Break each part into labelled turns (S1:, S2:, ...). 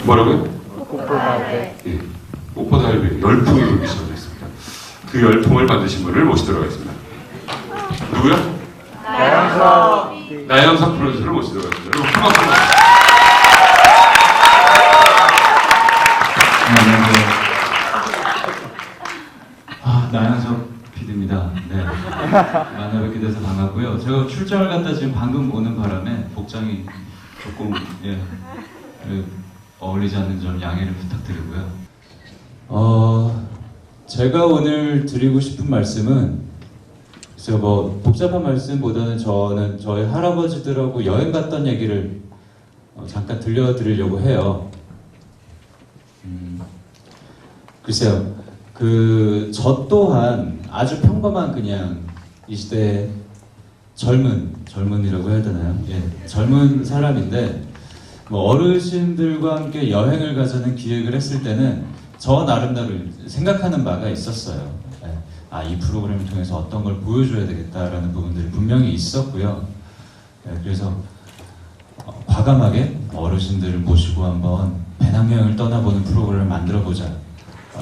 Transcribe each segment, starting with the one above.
S1: 뭐라고요?
S2: 목포달배.
S1: 예, 목포달배 열풍이 불기 시작했습니다. 그 열풍을 만드신 분을 모시도록 하겠습니다. 누구요?
S2: 나영석.
S1: 나영석 프로듀서를 모시도록 하겠습니다. 여러분 큰 박수.
S3: 안녕하세요. 나영석 PD입니다. 네. 만나 뵙게 돼서 반갑고요. 제가 출장을 갔다 지금 방금 오는 바람에 복장이 조금 어울리지 않는 점 양해를 부탁드리고요. 제가 오늘 드리고 싶은 말씀은 글쎄요, 뭐 복잡한 말씀보다는 저는 저희 할아버지들하고 여행 갔던 얘기를 잠깐 들려드리려고 해요. 글쎄요, 저 또한 아주 평범한 그냥 이 시대의 젊은이라고 해야 되나요? 예, 젊은 사람인데 뭐 어르신들과 함께 여행을 가자는 기획을 했을 때는 저 나름대로 생각하는 바가 있었어요. 예, 이 프로그램을 통해서 어떤 걸 보여줘야 되겠다라는 부분들이 분명히 있었고요. 예, 그래서 과감하게 어르신들을 모시고 한번 배낭여행을 떠나보는 프로그램을 만들어보자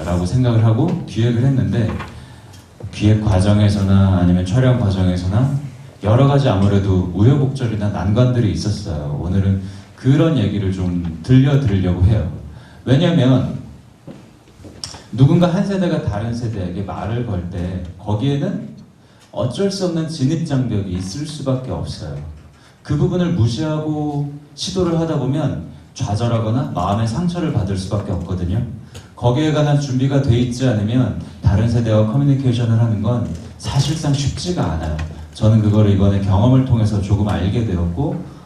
S3: 라고 생각을 하고 기획을 했는데, 기획 과정에서나 아니면 촬영 과정에서나 여러 가지 아무래도 우여곡절이나 난관들이 있었어요. 오늘은 그런 얘기를 좀 들려드리려고 해요. 왜냐면 누군가 한 세대가 다른 세대에게 말을 걸 때 거기에는 어쩔 수 없는 진입장벽이 있을 수밖에 없어요. 그 부분을 무시하고 시도를 하다 보면 좌절하거나 마음의 상처를 받을 수밖에 없거든요. 거기에 관한 준비가 돼 있지 않으면 다른 세대와 커뮤니케이션을 하는 건 사실상 쉽지가 않아요. 저는 그거를 이번에 경험을 통해서 조금 알게 되었고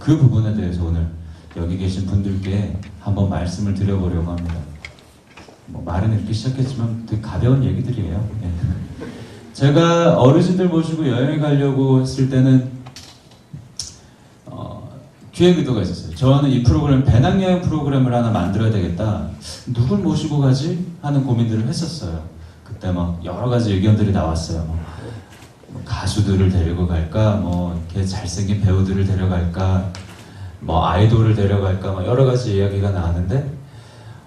S3: 그 부분에 대해서 오늘 여기 계신 분들께 한번 말씀을 드려보려고 합니다. 뭐 말은 읽기 시작했지만 되게 가벼운 얘기들이에요. 네. 제가 어르신들 모시고 여행을 가려고 했을 때는 기획 의도가 있었어요. 저는 이 프로그램, 배낭여행 프로그램을 하나 만들어야 되겠다. 누굴 모시고 가지? 하는 고민들을 했었어요. 그때 막 여러 가지 의견들이 나왔어요. 뭐 가수들을 데리고 갈까? 뭐 이렇게 잘생긴 배우들을 데려갈까? 뭐 아이돌을 데려갈까? 뭐 여러 가지 이야기가 나왔는데,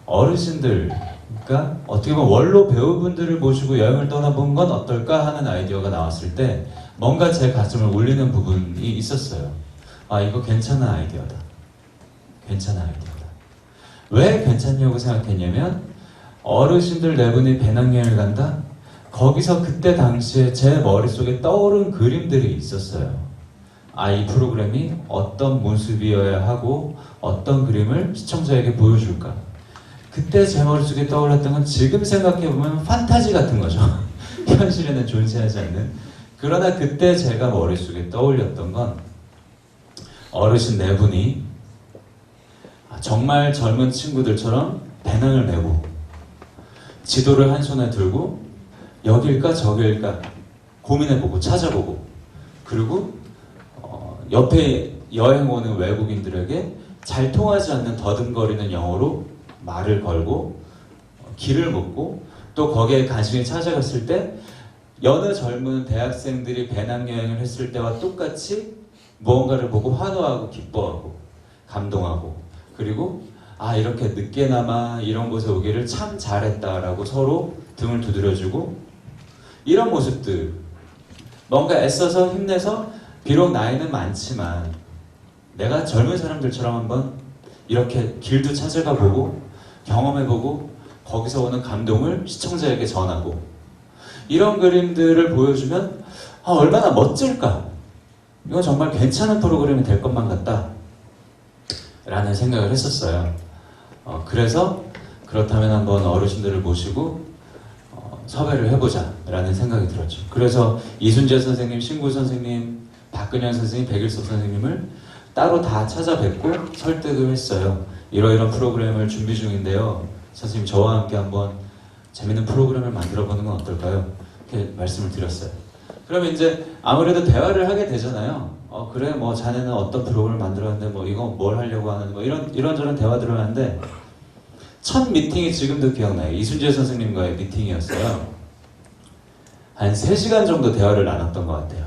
S3: 어르신들, 그러니까 어떻게 보면 원로 배우분들을 모시고 여행을 떠나본 건 어떨까 하는 아이디어가 나왔을 때 뭔가 제 가슴을 울리는 부분이 있었어요. 이거 괜찮은 아이디어다. 괜찮은 아이디어다. 왜 괜찮냐고 생각했냐면, 어르신들 네 분이 배낭여행을 간다? 거기서 그때 당시에 제 머릿속에 떠오른 그림들이 있었어요. 이 프로그램이 어떤 모습이어야 하고 어떤 그림을 시청자에게 보여줄까? 그때 제 머릿속에 떠올랐던 건 지금 생각해보면 판타지 같은 거죠. 현실에는 존재하지 않는. 그러나 그때 제가 머릿속에 떠올렸던 건 어르신 네 분이 정말 젊은 친구들처럼 배낭을 메고 지도를 한 손에 들고 여길까 저길까 고민해보고 찾아보고, 그리고 옆에 여행 오는 외국인들에게 잘 통하지 않는 더듬거리는 영어로 말을 걸고 길을 묻고, 또 거기에 간신히 찾아갔을 때 여느 젊은 대학생들이 배낭여행을 했을 때와 똑같이 무언가를 보고 환호하고 기뻐하고 감동하고, 그리고 이렇게 늦게나마 이런 곳에 오기를 참 잘했다라고 서로 등을 두드려주고, 이런 모습들, 뭔가 애써서 힘내서 비록 나이는 많지만 내가 젊은 사람들처럼 한번 이렇게 길도 찾아가 보고 경험해보고 거기서 오는 감동을 시청자에게 전하고, 이런 그림들을 보여주면 얼마나 멋질까? 이건 정말 괜찮은 프로그램이 될 것만 같다 라는 생각을 했었어요. 그래서 그렇다면 한번 어르신들을 모시고 섭외를 해보자 라는 생각이 들었죠. 그래서 이순재 선생님, 신구 선생님, 박근영 선생님, 백일섭 선생님을 따로 다 찾아뵙고 설득을 했어요. 이러이런 프로그램을 준비 중인데요, 선생님 저와 함께 한번 재밌는 프로그램을 만들어보는 건 어떨까요? 이렇게 말씀을 드렸어요. 그러면 이제 아무래도 대화를 하게 되잖아요. 그래, 뭐 자네는 어떤 프로그램을 만들었는데 뭐 이거 뭘 하려고 하는, 뭐 이런저런 대화들을 하는데, 첫 미팅이 지금도 기억나요. 이순재 선생님과의 미팅이었어요. 한 3시간 정도 대화를 나눴던 것 같아요.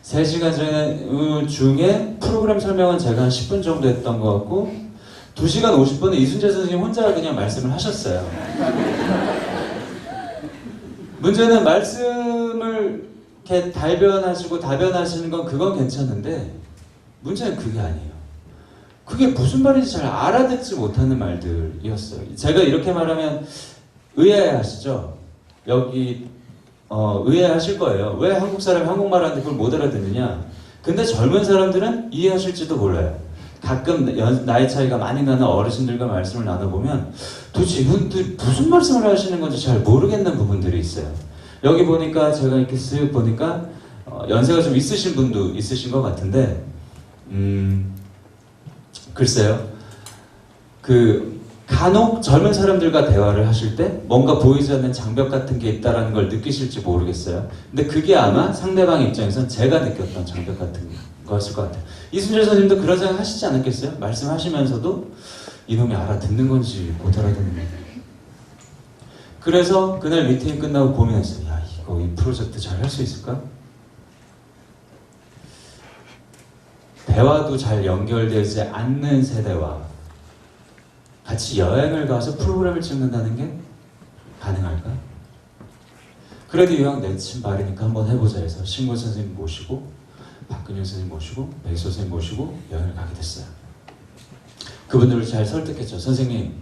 S3: 3시간 중에 프로그램 설명은 제가 한 10분 정도 했던 것 같고, 2시간 50분에 이순재 선생님 혼자 그냥 말씀을 하셨어요. 문제는 말씀을 이렇게 달변하시고 답변하시는 건 그건 괜찮은데 문제는 그게 아니에요. 그게 무슨 말인지 잘 알아듣지 못하는 말들이었어요. 제가 이렇게 말하면 의아해하시죠? 여기 의아해하실 거예요. 왜 한국 사람이 한국말 하는데 그걸 못 알아듣느냐? 근데 젊은 사람들은 이해하실지도 몰라요. 가끔 나이 차이가 많이 나는 어르신들과 말씀을 나눠보면 도대체 이분들 무슨 말씀을 하시는 건지 잘 모르겠는 부분들이 있어요. 여기 보니까 제가 이렇게 쓱 보니까 연세가 좀 있으신 분도 있으신 것 같은데 글쎄요. 간혹 젊은 사람들과 대화를 하실 때 뭔가 보이지 않는 장벽 같은 게 있다는 걸 느끼실지 모르겠어요. 근데 그게 아마 상대방 입장에선 제가 느꼈던 장벽 같은 거였을 것 같아요. 이순재 선생님도 그런 생각 하시지 않았겠어요? 말씀하시면서도 이놈이 알아듣는 건지 못 알아듣는 건지. 그래서 그날 미팅이 끝나고 고민했어요. 야, 이 프로젝트 잘 할 수 있을까? 대화도 잘 연결되지 않는 세대와 같이 여행을 가서 프로그램을 찍는다는 게 가능할까? 그래도 이왕 내친 말이니까 한번 해보자 해서 신고 선생님 모시고 박근영 선생님 모시고 백소 선생님 모시고 여행을 가게 됐어요. 그분들을 잘 설득했죠. 선생님,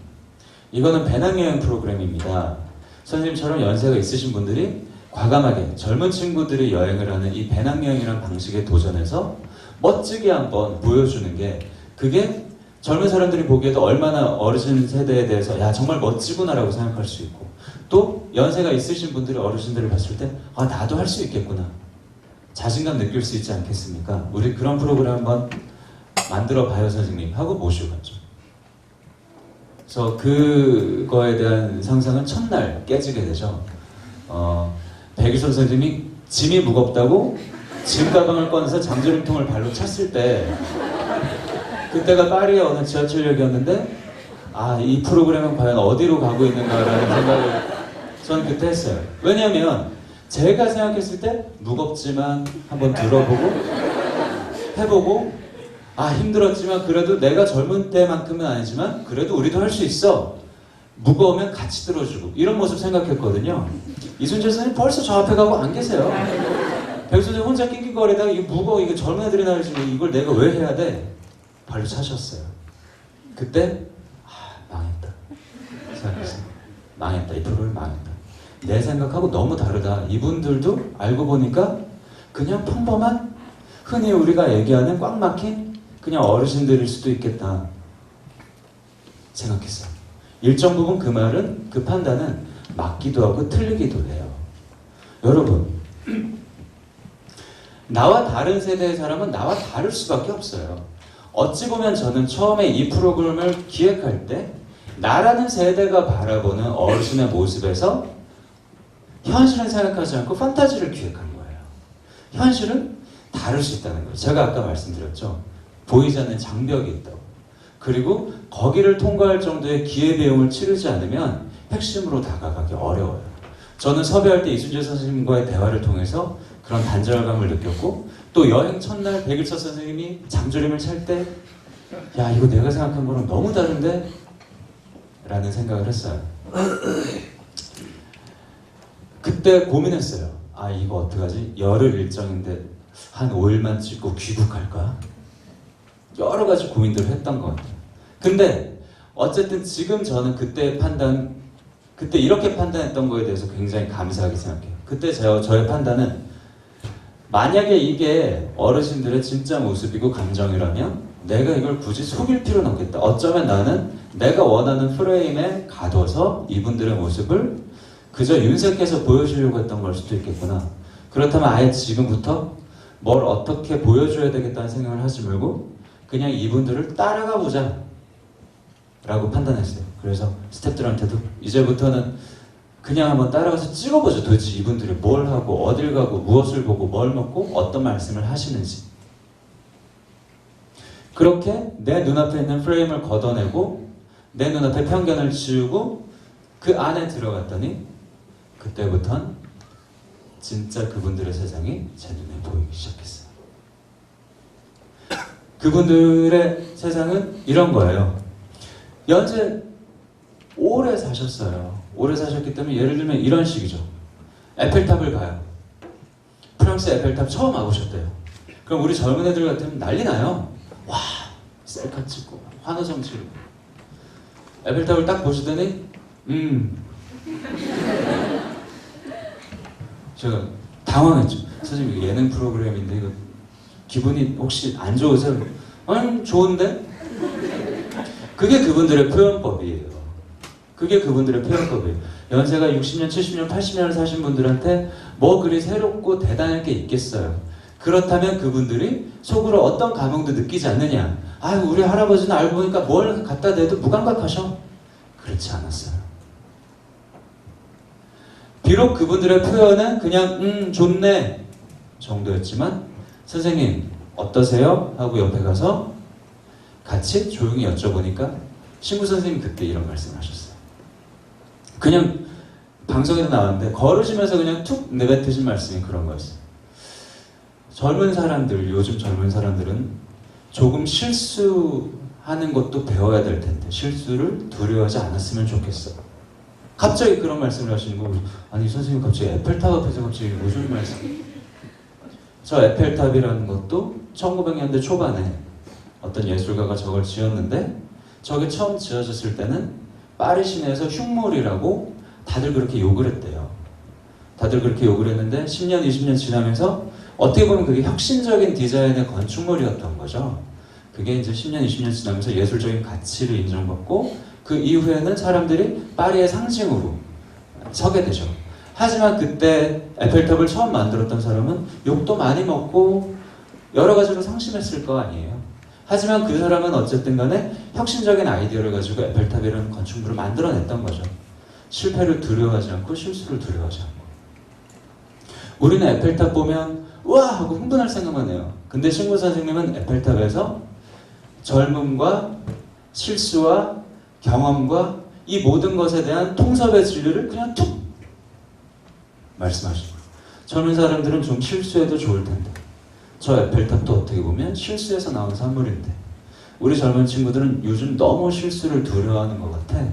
S3: 이거는 배낭여행 프로그램입니다. 선생님처럼 연세가 있으신 분들이 과감하게 젊은 친구들이 여행을 하는 이 배낭여행이라는 방식에 도전해서 멋지게 한번 보여주는 게 그게 젊은 사람들이 보기에도 얼마나 어르신 세대에 대해서 야 정말 멋지구나라고 생각할 수 있고 또 연세가 있으신 분들이 어르신들을 봤을 때 아 나도 할 수 있겠구나 자신감 느낄 수 있지 않겠습니까? 우리 그런 프로그램 한번 만들어 봐요 선생님 하고 모시고 갔죠. 그래서 그거에 대한 상상은 첫날 깨지게 되죠. 백일선 선생님이 짐이 무겁다고 짐 가방을 꺼내서 잠재림통을 발로 찼을 때 그때가 파리의 어느 지하철역이었는데 이 프로그램은 과연 어디로 가고 있는가라는 생각을 저는 그때 했어요. 왜냐하면 제가 생각했을 때 무겁지만 한번 들어보고 해보고 힘들었지만 그래도 내가 젊은 때만큼은 아니지만 그래도 우리도 할 수 있어. 무거우면 같이 들어주고 이런 모습 생각했거든요. 이순재 선생님 벌써 저 앞에 가고 안 계세요. 백 선생님 혼자 낑낑거리다가 이게 무거워 이거 젊은 애들이 나르지만 이걸 내가 왜 해야 돼? 발로 차셨어요. 그때 망했다 생각했어요. 망했다. 이 프로그램 망했다. 내 생각하고 너무 다르다. 이분들도 알고 보니까 그냥 평범한 흔히 우리가 얘기하는 꽉 막힌 그냥 어르신들일 수도 있겠다 생각했어요. 일정 부분 그 말은 그 판단은 맞기도 하고 틀리기도 해요. 여러분 나와 다른 세대의 사람은 나와 다를 수밖에 없어요. 어찌 보면 저는 처음에 이 프로그램을 기획할 때 나라는 세대가 바라보는 어르신의 모습에서 현실은 생각하지 않고 판타지를 기획한 거예요. 현실은 다를 수 있다는 거예요. 제가 아까 말씀드렸죠. 보이지 않는 장벽이 있다고. 그리고 거기를 통과할 정도의 기회비용을 치르지 않으면 핵심으로 다가가기 어려워요. 저는 섭외할 때 이순재 선생님과의 대화를 통해서 그런 단절감을 느꼈고 또 여행 첫날 백일서 선생님이 잠조림을 찰 때 야 이거 내가 생각한 거랑 너무 다른데? 라는 생각을 했어요. 그때 고민했어요. 이거 어떡하지? 열흘 일정인데 한 5일만 찍고 귀국할까? 여러 가지 고민들을 했던 것 같아요. 근데 어쨌든 지금 저는 그때 이렇게 판단했던 거에 대해서 굉장히 감사하게 생각해요. 그때 저의 판단은 만약에 이게 어르신들의 진짜 모습이고 감정이라면 내가 이걸 굳이 속일 필요는 없겠다. 어쩌면 나는 내가 원하는 프레임에 가둬서 이분들의 모습을 그저 윤색해서 보여주려고 했던 걸 수도 있겠구나. 그렇다면 아예 지금부터 뭘 어떻게 보여줘야 되겠다는 생각을 하지 말고 그냥 이분들을 따라가 보자 라고 판단했어요. 그래서 스태프들한테도 이제부터는 그냥 한번 따라가서 찍어보죠. 도대체 이분들이 뭘 하고 어딜 가고 무엇을 보고 뭘 먹고 어떤 말씀을 하시는지. 그렇게 내 눈앞에 있는 프레임을 걷어내고 내 눈앞에 편견을 지우고 그 안에 들어갔더니 그때부턴 진짜 그분들의 세상이 제 눈에 보이기 시작했어요. 그분들의 세상은 이런 거예요. 연세 오래 사셨어요. 오래 사셨기 때문에 예를 들면 이런 식이죠. 에펠탑을 가요. 프랑스 에펠탑 처음 와보셨대요. 그럼 우리 젊은 애들 같으면 난리 나요. 와, 셀카 찍고 환호성 치고. 에펠탑을 딱 보시더니 제가 당황했죠. 선생님 이거 예능 프로그램인데 이거 기분이 혹시 안 좋으세요? 아니 좋은데? 그게 그분들의 표현법이에요. 그게 그분들의 표현법이에요. 연세가 60년, 70년, 80년을 사신 분들한테 뭐 그리 새롭고 대단할 게 있겠어요. 그렇다면 그분들이 속으로 어떤 감흥도 느끼지 않느냐. 아유 우리 할아버지는 알고 보니까 뭘 갖다 대도 무감각하셔. 그렇지 않았어요. 비록 그분들의 표현은 그냥 좋네 정도였지만 선생님 어떠세요? 하고 옆에 가서 같이 조용히 여쭤보니까 신구 선생님이 그때 이런 말씀하셨어요. 그냥 방송에도 나왔는데 걸으시면서 그냥 툭 내뱉으신 말씀이 그런 거였어요. 젊은 사람들, 요즘 젊은 사람들은 조금 실수하는 것도 배워야 될 텐데 실수를 두려워하지 않았으면 좋겠어. 갑자기 그런 말씀을 하시는 거 아니 선생님 갑자기 에펠탑 앞에서 갑자기 무슨 말씀? 저 에펠탑이라는 것도 1900년대 초반에 어떤 예술가가 저걸 지었는데 저게 처음 지어졌을 때는 파리 시내에서 흉물이라고 다들 그렇게 욕을 했대요. 다들 그렇게 욕을 했는데 10년, 20년 지나면서 어떻게 보면 그게 혁신적인 디자인의 건축물이었던 거죠. 그게 이제 10년, 20년 지나면서 예술적인 가치를 인정받고 그 이후에는 사람들이 파리의 상징으로 서게 되죠. 하지만 그때 에펠탑을 처음 만들었던 사람은 욕도 많이 먹고 여러 가지로 상심했을 거 아니에요. 하지만 그 사람은 어쨌든 간에 혁신적인 아이디어를 가지고 에펠탑이라는 건축물을 만들어냈던 거죠. 실패를 두려워하지 않고 실수를 두려워하지 않고. 우리는 에펠탑 보면 우와 하고 흥분할 생각만 해요. 근데 신구 선생님은 에펠탑에서 젊음과 실수와 경험과 이 모든 것에 대한 통섭의 진리를 그냥 툭 말씀하시고 젊은 사람들은 좀 실수해도 좋을 텐데 저 에펠탑도 어떻게 보면 실수해서 나온 산물인데 우리 젊은 친구들은 요즘 너무 실수를 두려워하는 것 같아.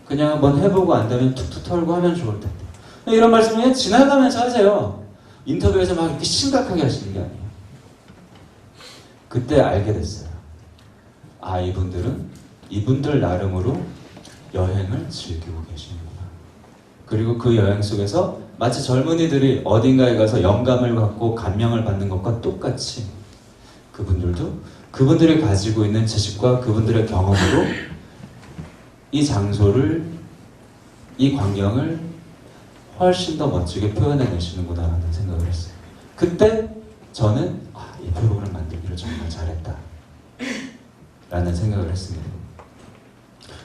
S3: 그냥 한번 해보고 안 되면 툭툭 털고 하면 좋을 텐데 이런 말씀을 그냥 지나가면서 하세요. 인터뷰에서 막 이렇게 심각하게 하시는 게 아니에요. 그때 알게 됐어요. 아 이분들은 이분들 나름으로 여행을 즐기고 계시는구나. 그리고 그 여행 속에서 마치 젊은이들이 어딘가에 가서 영감을 갖고 감명을 받는 것과 똑같이 그분들도 그분들이 가지고 있는 지식과 그분들의 경험으로 이 장소를, 이 광경을 훨씬 더 멋지게 표현해내시는구나 하는 생각을 했어요. 그때 저는 이 프로그램 만들기를 정말 잘했다 라는 생각을 했습니다.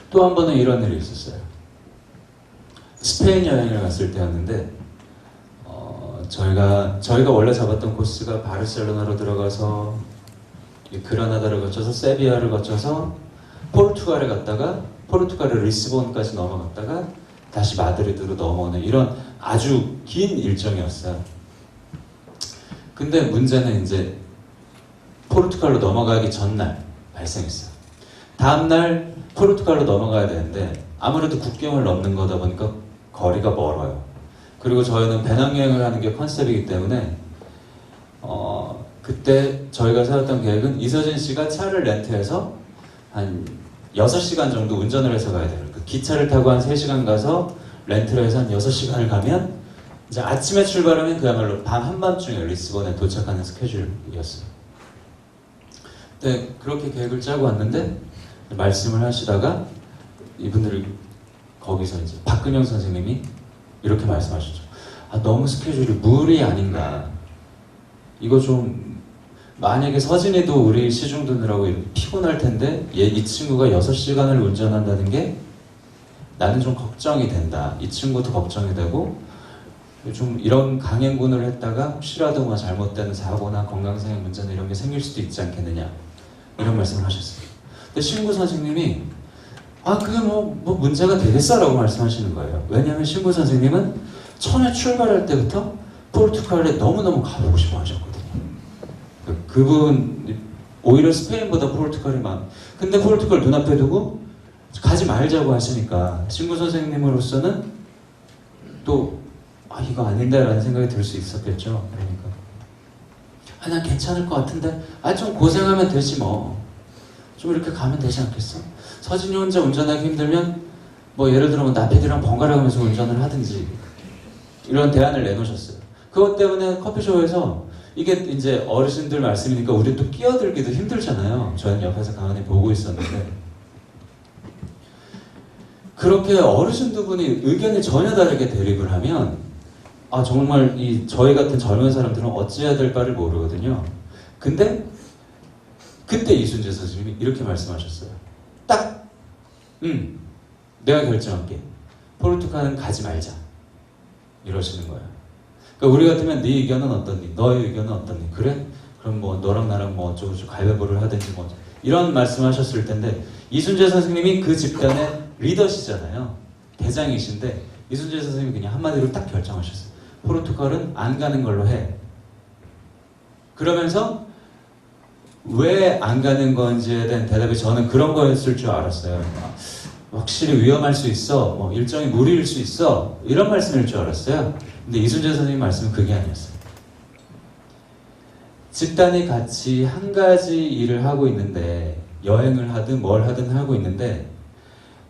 S3: 또 한 번은 이런 일이 있었어요. 스페인 여행을 갔을 때였는데 저희가 원래 잡았던 코스가 바르셀로나로 들어가서 그라나다를 거쳐서 세비야를 거쳐서 포르투갈에 갔다가 포르투갈의 리스본까지 넘어갔다가 다시 마드리드로 넘어오는 이런 아주 긴 일정이었어요. 근데 문제는 이제 포르투갈로 넘어가기 전날 발생했어요. 다음날 포르투갈로 넘어가야 되는데 아무래도 국경을 넘는 거다 보니까 거리가 멀어요. 그리고 저희는 배낭여행을 하는 게 컨셉이기 때문에 그때 저희가 세웠던 계획은 이서진 씨가 차를 렌트해서 한 6시간 정도 운전을 해서 가야 돼요. 그 기차를 타고 한 3시간 가서 렌트를 해서 한 6시간을 가면 이제 아침에 출발하면 그야말로 밤 한밤중에 리스본에 도착하는 스케줄이었어요. 네, 그렇게 계획을 짜고 왔는데 말씀을 하시다가 이분들이 거기서 이제 박근영 선생님이 이렇게 말씀하셨죠. 너무 스케줄이 무리 아닌가. 이거 좀 만약에 서진이도 우리 시중 듣느라고 피곤할 텐데 이 친구가 6시간을 운전한다는 게 나는 좀 걱정이 된다. 이 친구도 걱정이 되고 좀 이런 강행군을 했다가 혹시라도 뭐 잘못된 사고나 건강상의 문제나 이런 게 생길 수도 있지 않겠느냐 이런 말씀을 하셨어요. 근데 신구 선생님이 그게 뭐 문제가 되겠어 라고 말씀하시는 거예요. 왜냐하면 신구 선생님은 처음에 출발할 때부터 포르투갈에 너무너무 가보고 싶어 하셨거든요. 그분 오히려 스페인보다 포르투갈이 많아. 근데 포르투갈 눈앞에 두고 가지 말자고 하시니까 신구 선생님으로서는 또 이거 아닌데 라는 생각이 들 수 있었겠죠. 그러니까 난 괜찮을 것 같은데 좀 고생하면 되지 뭐. 좀 이렇게 가면 되지 않겠어? 서진이 혼자 운전하기 힘들면 뭐 예를 들어 나피디랑 번갈아 가면서 운전을 하든지 이런 대안을 내놓으셨어요. 그것 때문에 커피숍에서 이게 이제 어르신들 말씀이니까 우리 또 끼어들기도 힘들잖아요. 저는 옆에서 가만히 보고 있었는데 그렇게 어르신 두 분이 의견이 전혀 다르게 대립을 하면 정말 저희 같은 젊은 사람들은 어찌해야 될까를 모르거든요. 근데 그때 이순재 선생님이 이렇게 말씀하셨어요. 딱 내가 결정할게. 포르투갈은 가지 말자. 이러시는 거예요. 그러니까 우리 같으면 네 의견은 어떻니? 너의 의견은 어떻니? 그래? 그럼 뭐 너랑 나랑 뭐 어쩌고저쩌고 가위바위보를 하든지 뭐 이런 말씀하셨을 텐데 이순재 선생님이 그 집단의 리더시잖아요. 대장이신데 이순재 선생님이 그냥 한마디로 딱 결정하셨어요. 포르투갈은 안 가는 걸로 해. 그러면서 왜 안 가는 건지에 대한 대답이 저는 그런 거였을 줄 알았어요. 확실히 위험할 수 있어. 뭐 일정이 무리일 수 있어. 이런 말씀일 줄 알았어요. 근데 이순재 선생님 말씀은 그게 아니었어요. 집단이 같이 한 가지 일을 하고 있는데 여행을 하든 뭘 하든 하고 있는데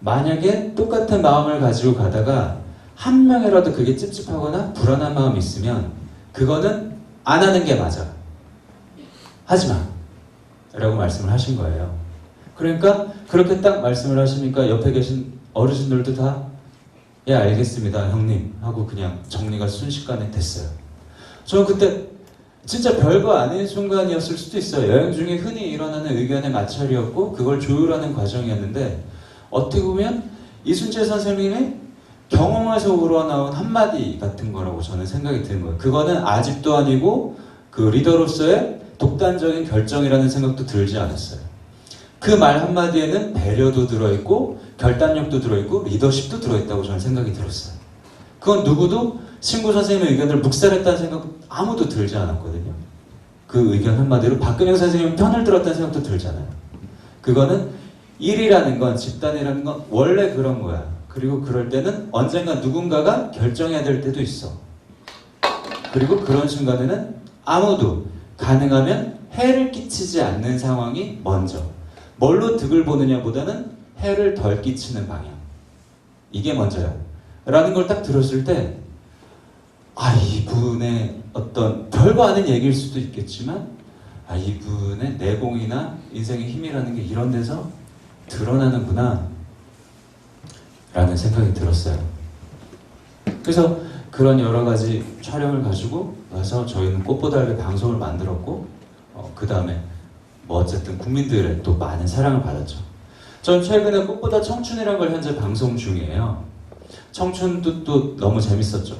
S3: 만약에 똑같은 마음을 가지고 가다가 한 명이라도 그게 찝찝하거나 불안한 마음이 있으면 그거는 안 하는 게 맞아. 하지 마. 라고 말씀을 하신 거예요. 그러니까 그렇게 딱 말씀을 하시니까 옆에 계신 어르신들도 다 예 알겠습니다 형님 하고 그냥 정리가 순식간에 됐어요. 저는 그때 진짜 별거 아닌 순간이었을 수도 있어요. 여행 중에 흔히 일어나는 의견의 마찰이었고 그걸 조율하는 과정이었는데 어떻게 보면 이순재 선생님의 경험에서 우러나온 한마디 같은 거라고 저는 생각이 드는 거예요. 그거는 아집도 아니고 그 리더로서의 독단적인 결정이라는 생각도 들지 않았어요. 그 말 한마디에는 배려도 들어있고 결단력도 들어있고 리더십도 들어있다고 저는 생각이 들었어요. 그건 누구도 신구 선생님의 의견을 묵살했다는 생각 아무도 들지 않았거든요. 그 의견 한마디로 박근영 선생님 편을 들었다는 생각도 들잖아요. 그거는 일이라는 건 집단이라는 건 원래 그런 거야. 그리고 그럴 때는 언젠가 누군가가 결정해야 될 때도 있어. 그리고 그런 순간에는 아무도 가능하면 해를 끼치지 않는 상황이 먼저. 뭘로 득을 보느냐보다는 해를 덜 끼치는 방향. 이게 먼저야. 라는 걸 딱 들었을 때 이분의 어떤 별거 아닌 얘기일 수도 있겠지만 이분의 내공이나 인생의 힘이라는 게 이런 데서 드러나는구나 라는 생각이 들었어요. 그래서 그런 여러 가지 촬영을 가지고 와서 저희는 꽃보다의 방송을 만들었고 그 다음에 뭐 어쨌든 국민들의 또 많은 사랑을 받았죠. 전 최근에 꽃보다 청춘이라는 걸 현재 방송 중이에요. 청춘도 또 너무 재밌었죠.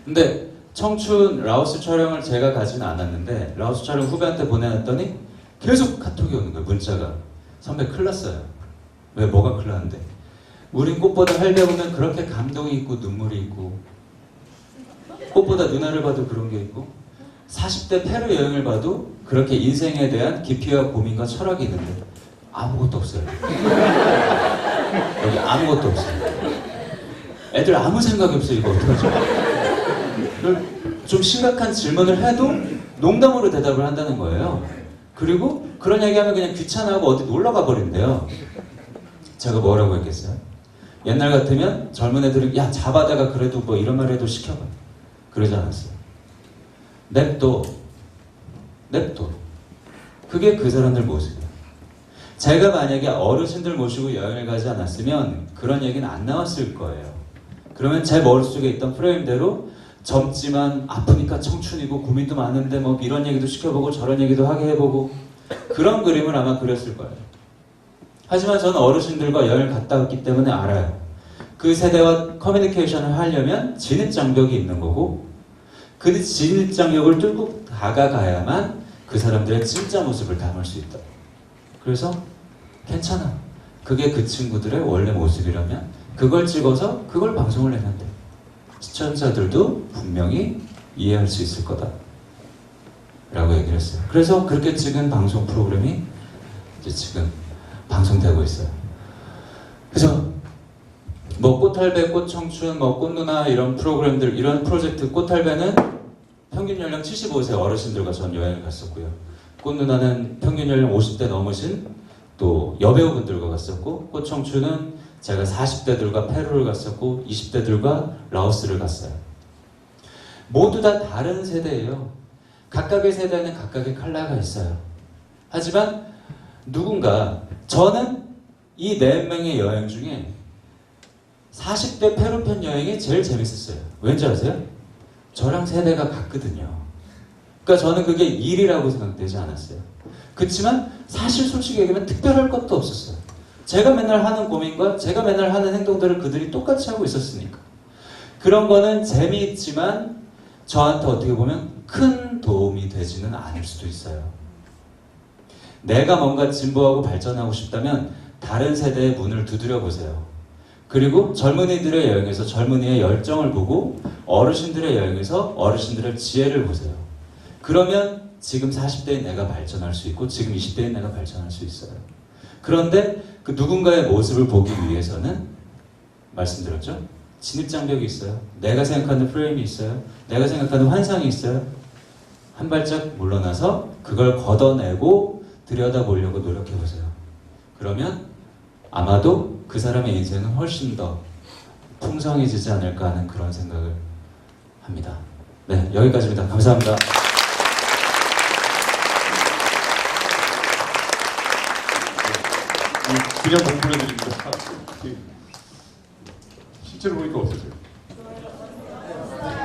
S3: 근데 청춘 라오스 촬영을 제가 가지는 않았는데 라오스 촬영 후배한테 보내놨더니 계속 카톡이 오는 거예요. 문자가. 선배 큰일 났어요. 왜 뭐가 큰일 났는데? 우린 꽃보다 할배 보면 그렇게 감동이 있고 눈물이 있고 꽃보다 누나를 봐도 그런 게 있고 40대 페루 여행을 봐도 그렇게 인생에 대한 깊이와 고민과 철학이 있는데 아무것도 없어요. 여기 아무것도 없어요. 애들 아무 생각이 없어요. 이거 어떡하죠? 좀 심각한 질문을 해도 농담으로 대답을 한다는 거예요. 그리고 그런 얘기하면 그냥 귀찮아하고 어디 놀러 가버린대요. 제가 뭐라고 했겠어요? 옛날 같으면 젊은 애들은 야 잡아다가 그래도 뭐 이런 말 해도 시켜봐. 그러지 않았어요. 냅둬. 그게 그 사람들 모습이에요. 제가 만약에 어르신들 모시고 여행을 가지 않았으면 그런 얘기는 안 나왔을 거예요. 그러면 제 머릿속에 있던 프레임대로 젊지만 아프니까 청춘이고 고민도 많은데 뭐 이런 얘기도 시켜보고 저런 얘기도 하게 해보고 그런 그림을 아마 그렸을 거예요. 하지만 저는 어르신들과 여행을 갔다 왔기 때문에 알아요. 그 세대와 커뮤니케이션을 하려면 진입장벽이 있는 거고 그 진입장벽을 뚫고 다가가야만 그 사람들의 진짜 모습을 담을 수 있다. 그래서 괜찮아. 그게 그 친구들의 원래 모습이라면 그걸 찍어서 그걸 방송을 내면 돼. 시청자들도 분명히 이해할 수 있을 거다. 라고 얘기를 했어요. 그래서 그렇게 찍은 방송 프로그램이 이제 지금 방송되고 있어요. 그래서 뭐 꽃할배, 꽃청춘, 뭐 꽃누나 이런 프로그램들, 이런 프로젝트. 꽃할배는 평균 연령 75세 어르신들과 전 여행을 갔었고요. 꽃누나는 평균 연령 50대 넘으신 또 여배우분들과 갔었고, 꽃청춘은 제가 40대들과 페루를 갔었고 20대들과 라오스를 갔어요. 모두 다 다른 세대예요. 각각의 세대는 각각의 컬러가 있어요. 하지만 누군가, 저는 이 4명의 여행 중에 40대 페루 편 여행이 제일 재밌었어요. 왠지 아세요? 저랑 세대가 같거든요. 그러니까 저는 그게 일이라고 생각되지 않았어요. 그렇지만 사실 솔직히 얘기하면 특별할 것도 없었어요. 제가 맨날 하는 고민과 제가 맨날 하는 행동들을 그들이 똑같이 하고 있었으니까. 그런 거는 재미있지만 저한테 어떻게 보면 큰 도움이 되지는 않을 수도 있어요. 내가 뭔가 진보하고 발전하고 싶다면 다른 세대의 문을 두드려 보세요. 그리고 젊은이들의 여행에서 젊은이의 열정을 보고 어르신들의 여행에서 어르신들의 지혜를 보세요. 그러면 지금 40대인 내가 발전할 수 있고 지금 20대인 내가 발전할 수 있어요. 그런데 그 누군가의 모습을 보기 위해서는, 말씀드렸죠? 진입장벽이 있어요. 내가 생각하는 프레임이 있어요. 내가 생각하는 환상이 있어요. 한 발짝 물러나서 그걸 걷어내고 들여다보려고 노력해보세요. 그러면 아마도 그 사람의 인생은 훨씬 더 풍성해지지 않을까 하는 그런 생각을 합니다. 네, 여기까지입니다. 감사합니다.
S1: 그냥 공부해드립니다. 실제로 보니까 어떠세요?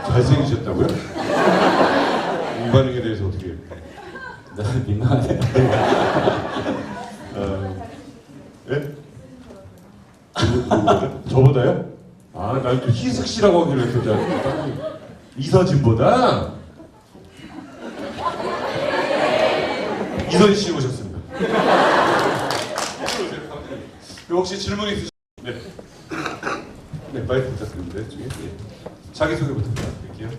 S1: 잘생기셨다고요? 이 반응에 대해서 어떻게?
S3: 네, 민망하네요.
S1: 예? 누구보다? 저보다요? 아, 난 또 희숙 씨라고 하길래 또 이서진보다 이선 씨 오셨습니다. 혹시 질문 있으시면 네. 네, 마이크 부탁드립니다. 저기. 예. 자기소개 부탁드릴게요.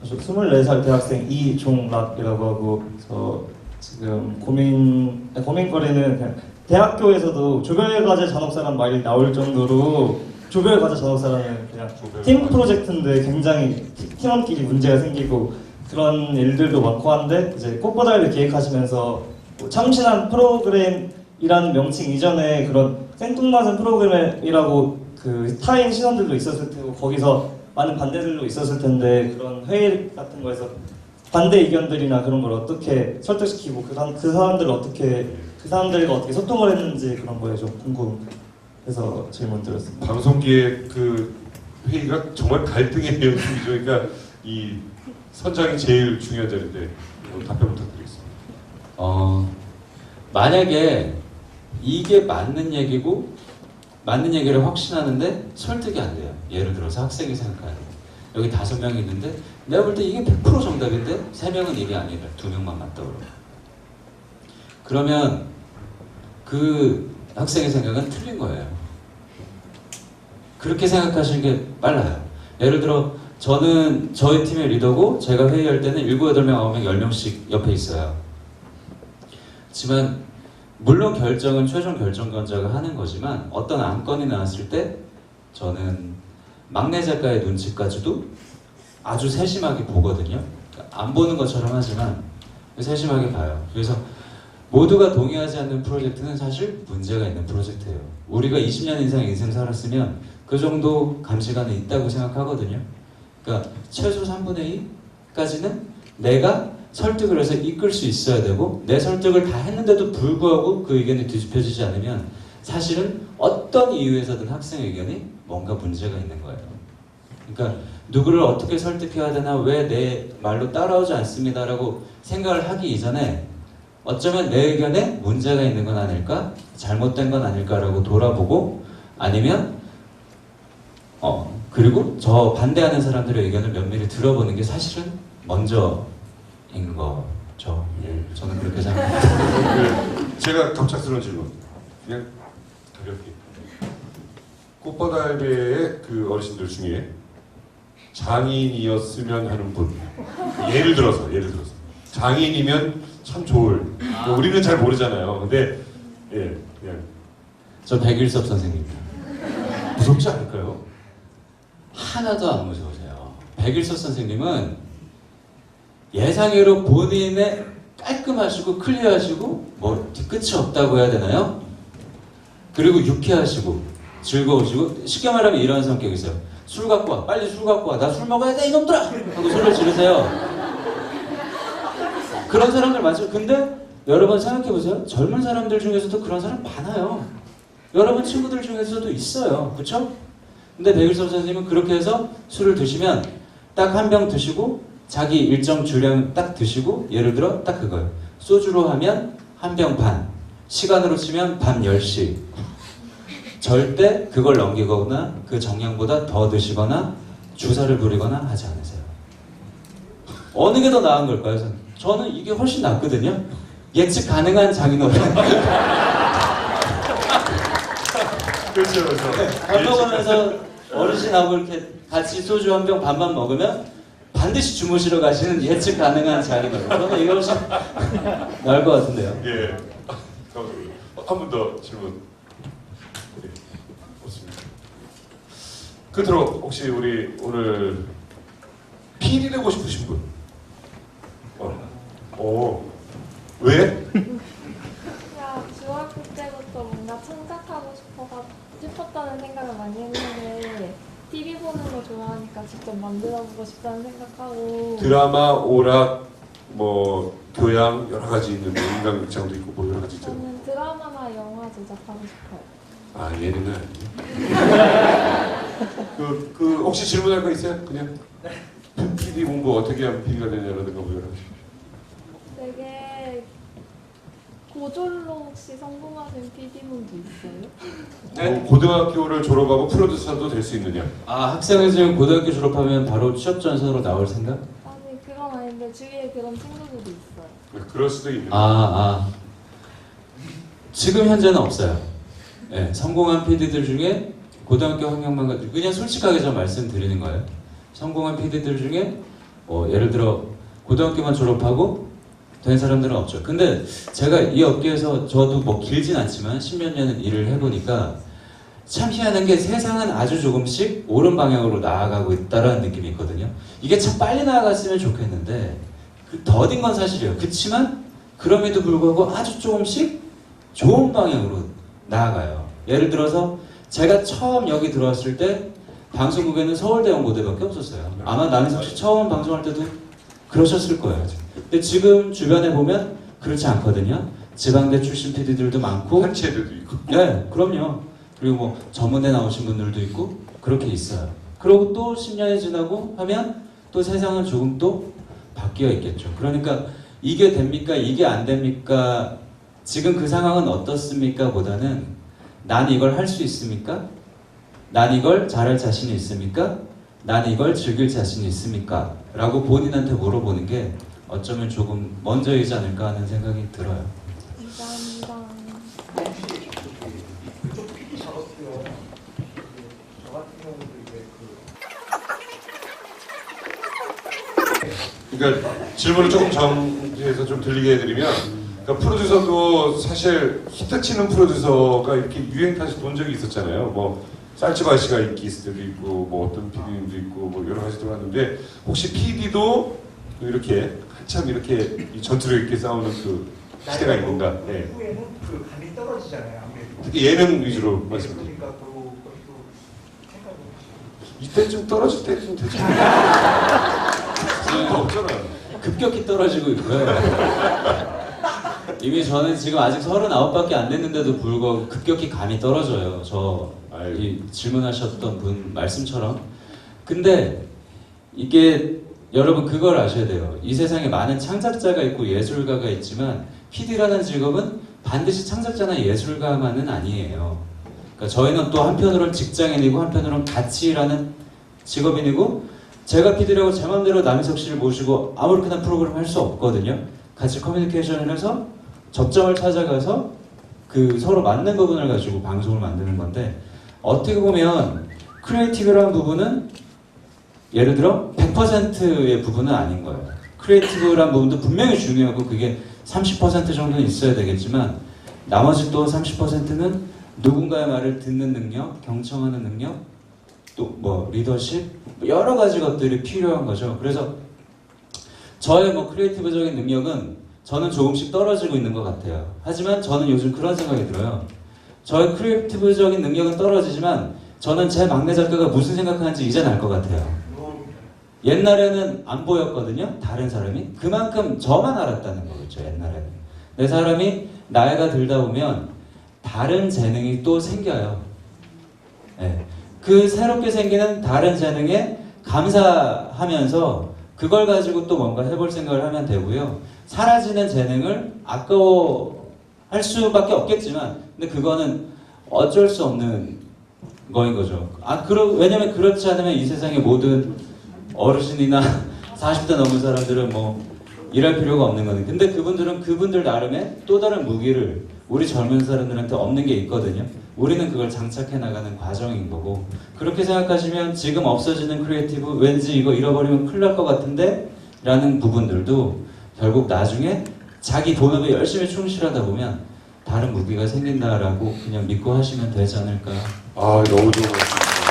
S2: 저 24살 대학생 이종락이라고 하고, 저 지금 고민거리는 그냥 대학교에서도 조별과제 잔혹사란 말이 나올 정도로, 조별과제 잔혹사라는 그냥 팀 프로젝트인데 굉장히 팀원끼리 문제가 생기고 그런 일들도 많고 한데, 이제 꽃보다를 기획하시면서 뭐 참신한 프로그램이라는 명칭 이전에 그런 생뚱맞은 프로그램이라고 그 타인 시선들도 있었을 테고 거기서 많은 반대들도 있었을 텐데, 그런 회의 같은 거에서 반대 의견들이나 그런 걸 어떻게 설득시키고 그 사람들과 어떻게 소통을 했는지 그런 거에 좀 궁금해서 질문 드렸습니다.
S1: 방송기획 그 회의가 정말 갈등의 연속이죠. 그러니까 이 선장이 제일 중요한 자리인데 답변 부탁드리겠습니다.
S3: 만약에 이게 맞는 얘기고 맞는 얘기를 확신하는데 설득이 안 돼요. 예를 들어서 학생이 생각하는 여기 5명이 있는데 내가 볼 때 이게 100% 정답인데 3명은 이게 아니라 2명만 맞다 그러고, 그러면 그 학생의 생각은 틀린 거예요. 그렇게 생각하시는 게 빨라요. 예를 들어 저는 저희 팀의 리더고 제가 회의할 때는 7, 8명, 9명, 10명씩 옆에 있어요. 하지만 물론 결정은 최종 결정권자가 하는 거지만 어떤 안건이 나왔을 때 저는 막내 작가의 눈치까지도 아주 세심하게 보거든요. 안 보는 것처럼 하지만 세심하게 봐요. 그래서 모두가 동의하지 않는 프로젝트는 사실 문제가 있는 프로젝트예요. 우리가 20년 이상 인생 살았으면 그 정도 감시관은 있다고 생각하거든요. 그러니까 최소 3분의 2까지는 내가 설득을 해서 이끌 수 있어야 되고, 내 설득을 다 했는데도 불구하고 그 의견이 뒤집혀지지 않으면 사실은 어떤 이유에서든 학생의 의견이 뭔가 문제가 있는 거예요. 그러니까 누구를 어떻게 설득해야 되나, 왜 내 말로 따라오지 않습니다라고 생각을 하기 이전에 어쩌면 내 의견에 문제가 있는 건 아닐까, 잘못된 건 아닐까라고 돌아보고, 아니면 그리고 저 반대하는 사람들의 의견을 면밀히 들어보는 게 사실은 먼저인 거죠. 저는 그렇게 생각합니다.
S1: 제가 갑작스러운 질문. 그냥 가볍게. 꽃바다의 그 어르신들 중에 장인이었으면 하는 분. 예를 들어서 장인이면 참 좋을. 우리는 잘 모르잖아요. 근데 예, 그냥
S3: 저 백일섭 선생님입니다. 무섭지 않을까요? 하나도 안 무서우세요. 백일섭 선생님은 예상외로 본인의 깔끔하시고 클리어하시고 뭐 뒤끝이 없다고 해야 되나요? 그리고 유쾌하시고 즐거우시고 쉽게 말하면 이런 성격이 있어요. 술 갖고 와. 빨리 술 갖고 와. 나 술 먹어야 돼 이놈들아! 하고 소리를 지르세요. 그런 사람들 많죠. 근데 여러분 생각해보세요. 젊은 사람들 중에서도 그런 사람 많아요. 여러분 친구들 중에서도 있어요. 그쵸? 근데 백일섭 선생님은 그렇게 해서 술을 드시면 딱 한 병 드시고 자기 일정 주량 딱 드시고 예를 들어 딱 그거예요. 소주로 하면 한 병 반, 시간으로 치면 밤 10시. 절대 그걸 넘기거나 그 정량보다 더 드시거나 주사를 부리거나 하지 않으세요. 어느 게 더 나은 걸까요? 저는 이게 훨씬 낫거든요. 예측 가능한 장인어른.
S1: 그렇죠, 그렇죠.
S3: 밥 먹으면서 어르신하고 이렇게 같이 소주 한 병 반만 먹으면 반드시 주무시러 가시는 예측 가능한 장인어른. 저는 이게 훨씬 나을 것 같은데요.
S1: 예. 한 분 더 질문. 네, 좋습니다. 끝으로 혹시 우리 오늘 PD 되고 싶으신 분? 왜?
S4: 그냥 중학교 때부터 뭔가 창작하고 싶었다는 생각을 많이 했는데 TV 보는 거 좋아하니까 직접 만들어보고 싶다는 생각하고
S1: 드라마, 오락, 뭐 교양 여러 가지 있는데 인간극장도 있고 뭐 여러 가지 있잖아요.
S4: 저는 드라마나 영화 제작하고 싶어요.
S1: 아 예능은 아니에요. 그 혹시 질문할 거 있어요? 그냥 PD 공부 어떻게 하면 PD가 되냐라든가 뭐 여러 가지.
S4: 되게 고졸로 혹시 성공하신 PD분도 있어요?
S3: 네.
S1: 고등학교를 졸업하고 프로듀서도 될 수 있느냐?
S3: 아, 학생은 지금 고등학교 졸업하면 바로 취업 전선으로 나올 생각?
S4: 아니 그건 아닌데 주위에 그런 친구들도 있어요.
S1: 그럴 수도 있는.
S3: 지금 현재는 없어요. 네, 성공한 PD들 중에 고등학교 학력만 가지고 그냥 솔직하게 저 말씀드리는 거예요. 성공한 PD들 중에 예를 들어 고등학교만 졸업하고 된 사람들은 없죠. 근데 제가 이 업계에서 저도 뭐 길진 않지만 10몇 년은 일을 해보니까 참 희한한 게 세상은 아주 조금씩 옳은 방향으로 나아가고 있다라는 느낌이 있거든요. 이게 참 빨리 나아갔으면 좋겠는데 더딘 건 사실이에요. 그렇지만 그럼에도 불구하고 아주 조금씩 좋은 방향으로 나아가요. 예를 들어서 제가 처음 여기 들어왔을 때 방송국에는 서울대연고대밖에 없었어요. 아마 남희석 씨 처음 방송할 때도 그러셨을 거예요. 근데 지금 주변에 보면 그렇지 않거든요. 지방대 출신 PD들도 많고
S1: 한체들도 있고.
S3: 네, 그럼요. 그리고 뭐 전문대 나오신 분들도 있고 그렇게 있어요. 그리고 또 10년이 지나고 하면 또 세상은 조금 또 바뀌어 있겠죠. 그러니까 이게 됩니까? 이게 안 됩니까? 지금 그 상황은 어떻습니까? 보다는 난 이걸 할 수 있습니까? 난 이걸 잘할 자신이 있습니까? 난 이걸 즐길 자신이 있습니까? 라고 본인한테 물어보는 게 어쩌면 조금 먼저이지 않을까 하는 생각이 들어요.
S4: 감사합니다.
S5: 그쪽 PD 작업도요. 저 같은 경우도 이제
S1: 그러니까 질문을 조금 정리해서 좀 들리게 해드리면, 그러니까 프로듀서도 사실 히트치는 프로듀서가 이렇게 유행 탓에 본 적이 있었잖아요. 뭐 쌀집 아저씨가 인기 있을 때도 있고, 뭐 어떤 PD님도 있고, 뭐 여러 가지 들어왔는데 혹시 PD도 이렇게 한참 이렇게 이 전투력 있게 싸우는 그 시대가 있는가? 네.
S5: 후에는 그 감이 떨어지잖아요. 아무래도.
S1: 특히 예능 위주로 말씀드립니다.
S5: 그러니까 그것도 생각을
S1: 이때쯤 떨어질 때쯤 되죠. 지금 없잖아.
S3: 급격히 떨어지고 있고요. 이미 저는 지금 아직 39밖에 안 됐는데도 불구하고 급격히 감이 떨어져요. 이 질문하셨던 분 말씀처럼. 근데 이게 여러분 그걸 아셔야 돼요. 이 세상에 많은 창작자가 있고 예술가가 있지만 PD라는 직업은 반드시 창작자나 예술가만은 아니에요. 그러니까 저희는 또 한편으로는 직장인이고 한편으로는 같이 일하는 직업인이고 제가 PD라고 제 맘대로 남희석 씨를 모시고 아무렇게나 프로그램 할 수 없거든요. 같이 커뮤니케이션을 해서 접점을 찾아가서 그 서로 맞는 부분을 가지고 방송을 만드는 건데 어떻게 보면 크리에이티브라는 부분은 예를 들어 100%의 부분은 아닌 거예요. 크리에이티브라는 부분도 분명히 중요하고 그게 30% 정도는 있어야 되겠지만 나머지 또 30%는 누군가의 말을 듣는 능력, 경청하는 능력, 또 뭐 리더십, 여러 가지 것들이 필요한 거죠. 그래서 저의 뭐 크리에이티브적인 능력은 저는 조금씩 떨어지고 있는 것 같아요. 하지만 저는 요즘 그런 생각이 들어요. 저의 크리에이티브적인 능력은 떨어지지만 저는 제 막내 작가가 무슨 생각하는지 이제 알 것 같아요. 옛날에는 안 보였거든요. 다른 사람이. 그만큼 저만 알았다는 거겠죠. 옛날에는. 내 사람이 나이가 들다 보면 다른 재능이 또 생겨요. 네. 그 새롭게 생기는 다른 재능에 감사하면서 그걸 가지고 또 뭔가 해볼 생각을 하면 되고요. 사라지는 재능을 아까워할 수밖에 없겠지만 근데 그거는 어쩔 수 없는 거인 거죠. 왜냐면 그렇지 않으면 이 세상의 모든 어르신이나 40대 넘은 사람들은 뭐 일할 필요가 없는 거는. 근데 그분들은 그분들 나름의 또 다른 무기를 우리 젊은 사람들한테 없는 게 있거든요. 우리는 그걸 장착해 나가는 과정인 거고. 그렇게 생각하시면 지금 없어지는 크리에이티브 왠지 이거 잃어버리면 큰일 날 것 같은데 라는 부분들도 결국 나중에 자기 본업에 열심히 충실하다 보면 다른 무기가 생긴다라고 그냥 믿고 하시면 되지 않을까.
S1: 아, 너무 좋은 말씀입니다.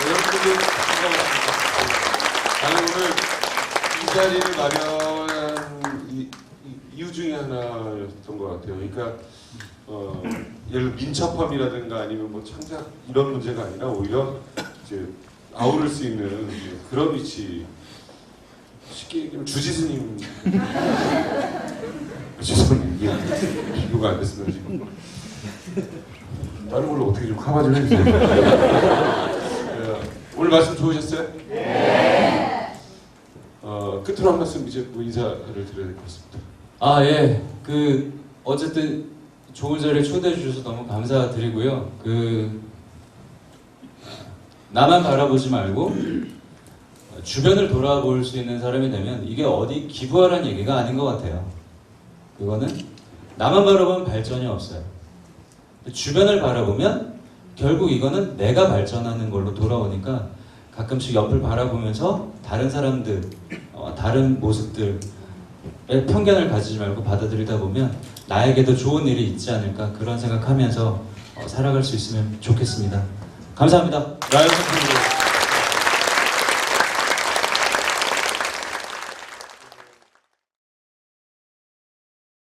S1: 여러분들도 나는 오늘 이 자리를 마련한 이유 중에 하나였던 것 같아요. 그러니까 예를 들어 민첩함이라든가 아니면 뭐 창작 이런 문제가 아니라 오히려 이제 아우를 수 있는 그런 위치. 쉽게 얘기하면 주지스님. 죄송해요. 이게 비교가 안 됐으면 지금. 다른 걸로 어떻게 좀 커버 좀 해주세요. 오늘 말씀 좋으셨어요? 네. 끝으로 한 말씀 이제 뭐 인사를 드려야 될 것 같습니다.
S3: 아, 예. 어쨌든 좋은 자리에 초대해 주셔서 너무 감사드리고요. 나만 바라보지 말고 주변을 돌아볼 수 있는 사람이 되면 이게 어디 기부하라는 얘기가 아닌 것 같아요. 그거는 나만 바라보면 발전이 없어요. 주변을 바라보면 결국 이거는 내가 발전하는 걸로 돌아오니까 가끔씩 옆을 바라보면서 다른 사람들, 다른 모습들의 편견을 가지지 말고 받아들이다 보면 나에게도 좋은 일이 있지 않을까 그런 생각하면서 살아갈 수 있으면 좋겠습니다. 감사합니다. 라이언 선생님.